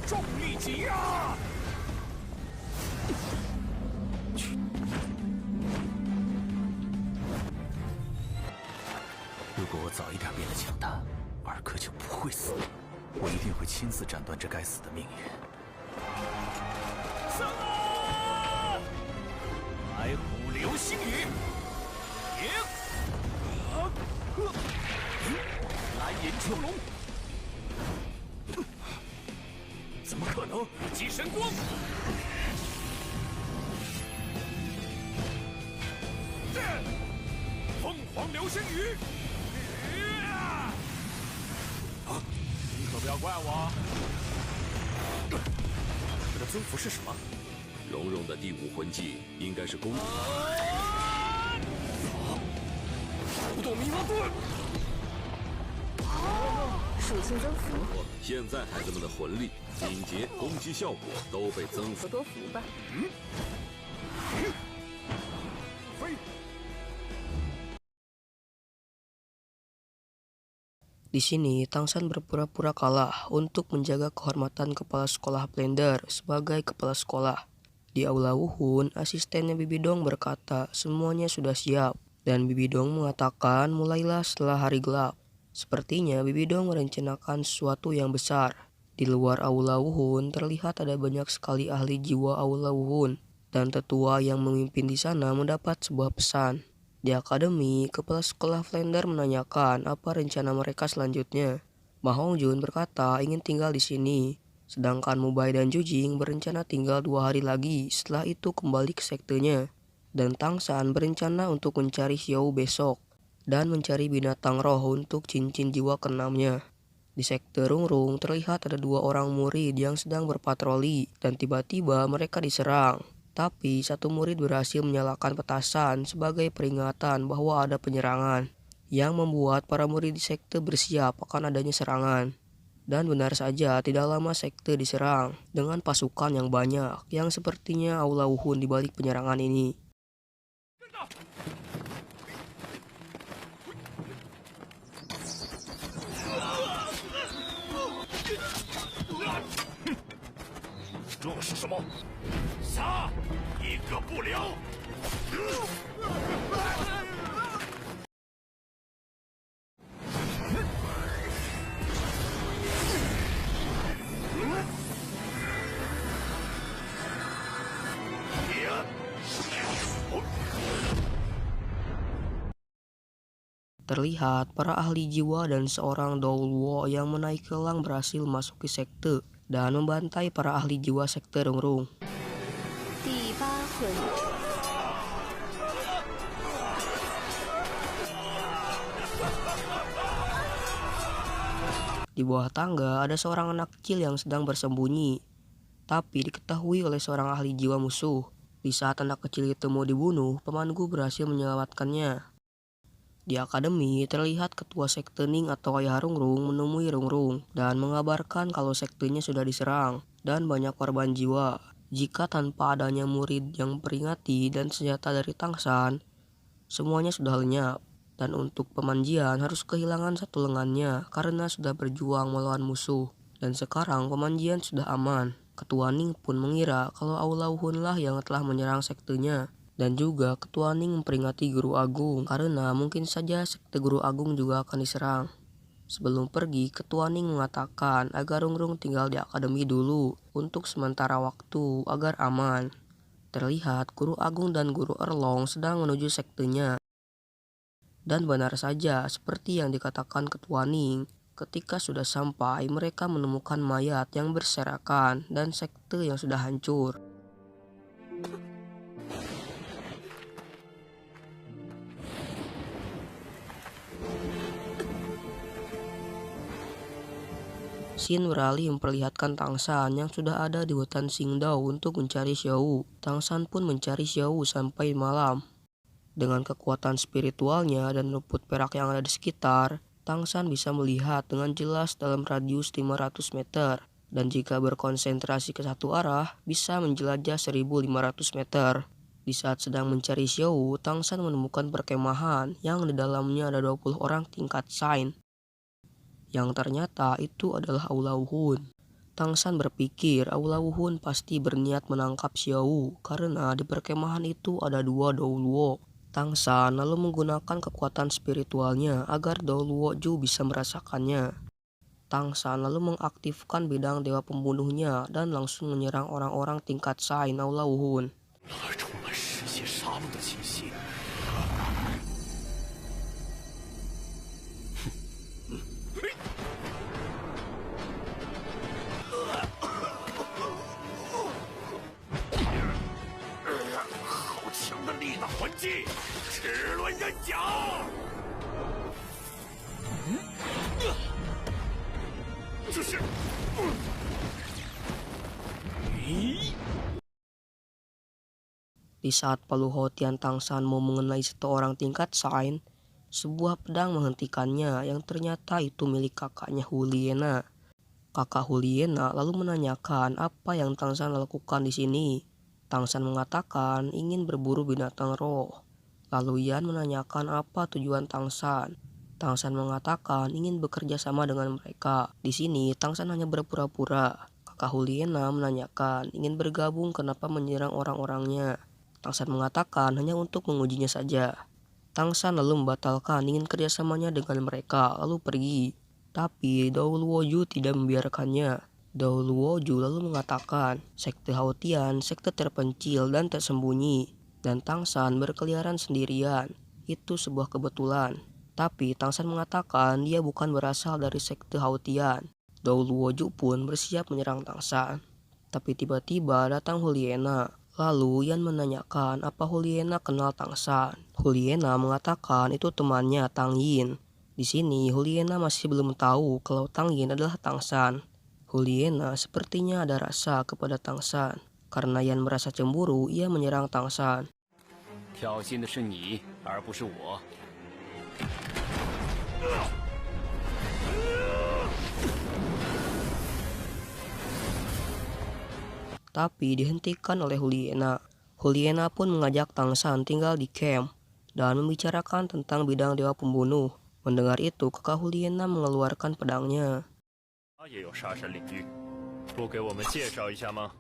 重力挤压。如果我早一点变得强大，尔克就不会死。我一定会亲自斩断这该死的命运。上啊！白虎流星雨，蓝银囚龙，怎么可能？极神光，凤凰流星雨。你可不要怪我！这个增幅是什么？蓉蓉的第5魂技应该是攻击。不动冥王盾。属性增幅。现在孩子们的魂力、敏捷、攻击效果都被增幅。多福吧。Di sini, Tangsan berpura-pura kalah untuk menjaga kehormatan kepala sekolah Blender sebagai kepala sekolah. Di aula Wuhun, asistennya Bibidong berkata semuanya sudah siap, dan Bibidong mengatakan mulailah setelah hari gelap. Sepertinya Bibidong merencanakan sesuatu yang besar. Di luar aula Wuhun terlihat ada banyak sekali ahli jiwa aula Wuhun, dan tetua yang memimpin di sana mendapat sebuah pesan. Di akademi, kepala sekolah Blender menanyakan apa rencana mereka selanjutnya. Ma Hongjun berkata ingin tinggal di sini, sedangkan Mubai dan Jujing berencana tinggal 2 hari lagi, setelah itu kembali ke sektenya. Dan Tangsan berencana untuk mencari Xiao besok, dan mencari binatang roh untuk cincin jiwa ke-6-nya. Di sekte Rungrung terlihat ada 2 orang murid yang sedang berpatroli, dan tiba-tiba mereka diserang. Tapi satu murid berhasil menyalakan petasan sebagai peringatan bahwa ada penyerangan, yang membuat para murid di sekte bersiap akan adanya serangan. Dan benar saja, tidak lama sekte diserang dengan pasukan yang banyak, yang sepertinya aula Wuhun di balik penyerangan ini. Terlihat para ahli jiwa dan seorang Doulwo yang menaiki elang berhasil masuk ke sekte dan membantai para ahli jiwa sekte Rungrung. Di bawah tangga ada seorang anak kecil yang sedang bersembunyi, tapi diketahui oleh seorang ahli jiwa musuh. Di saat anak kecil itu mau dibunuh, pemandu berhasil menyelamatkannya. Di akademi, terlihat ketua sekte Ning atau Ayah Rungrung menemui Rungrung dan mengabarkan kalau sektenya sudah diserang dan banyak korban jiwa. Jika tanpa adanya murid yang memperingati dan senjata dari Tangsan, semuanya sudah lenyap. Dan untuk pemanjian harus kehilangan satu lengannya karena sudah berjuang melawan musuh. Dan sekarang pemanjian sudah aman. Ketua Ning pun mengira kalau aula Wuhun lah yang telah menyerang sektenya. Dan juga Ketua Ning memperingati Guru Agung karena mungkin saja sekte Guru Agung juga akan diserang. Sebelum pergi, Ketua Ning mengatakan agar Rungrung tinggal di akademi dulu untuk sementara waktu agar aman. Terlihat Guru Agung dan Guru Erlong sedang menuju sektenya. Dan benar saja seperti yang dikatakan Ketua Ning, ketika sudah sampai mereka menemukan mayat yang berserakan dan sekte yang sudah hancur. Xin beralih memperlihatkan Tangsan yang sudah ada di hutan Qingdao untuk mencari Xiao. Tangsan pun mencari Xiao sampai malam. Dengan kekuatan spiritualnya dan rumput perak yang ada di sekitar, Tangsan bisa melihat dengan jelas dalam radius 500 meter. Dan jika berkonsentrasi ke satu arah, bisa menjelajah 1500 meter. Di saat sedang mencari Xiao, Tangsan menemukan perkemahan yang di dalamnya ada 20 orang tingkat Sain. Yang ternyata itu adalah aula Wuhun. Tang San berpikir Aula Wuhun pasti berniat menangkap Xiao Wu karena di perkemahan itu ada dua Dou Luo. Tang San lalu menggunakan kekuatan spiritualnya agar Dou Luo Ju bisa merasakannya. Tang San lalu mengaktifkan bidang dewa pembunuhnya dan langsung menyerang orang-orang tingkat Sain Aula Wuhun. 充满嗜血杀戮的气息。 好强的力大还击，齿轮刃甲。这是，Di saat Paluhotian Tang San mau mengenai seseorang tingkat Sain, sebuah pedang menghentikannya yang ternyata itu milik kakaknya Huliena. Kakak Huliena lalu menanyakan apa yang Tang San lakukan di sini. Tang San mengatakan ingin berburu binatang roh. Lalu Yan menanyakan apa tujuan Tang San. Tang San mengatakan ingin bekerja sama dengan mereka. Di sini Tang San hanya berpura-pura. Kakak Huliena menanyakan ingin bergabung kenapa menyerang orang-orangnya. Tang San mengatakan hanya untuk mengujinya saja. Tang San lalu membatalkan ingin kerjasamanya dengan mereka lalu pergi. Tapi Dou Luo Ju tidak membiarkannya. Dou Luo Ju lalu mengatakan sekte Haotian sekte terpencil dan tersembunyi. Dan Tang San berkeliaran sendirian. Itu sebuah kebetulan. Tapi Tang San mengatakan dia bukan berasal dari sekte Haotian. Dou Luo Ju pun bersiap menyerang Tang San. Tapi tiba-tiba datang Huliena. Lalu Yan menanyakan apa Huliena kenal Tang San. Huliena mengatakan itu temannya Tang Yin. Di sini Huliena masih belum tahu kalau Tang Yin adalah Tang San. Huliena sepertinya ada rasa kepada Tang San. Karena Yan merasa cemburu, ia menyerang Tang San. 挑衅的是你，而不是我。 Tapi dihentikan oleh Huliena. Huliena pun mengajak Tang San tinggal di camp dan membicarakan tentang bidang dewa pembunuh. Mendengar itu, kakak Huliena mengeluarkan pedangnya. 他也有杀神领域，不给我们介绍一下吗？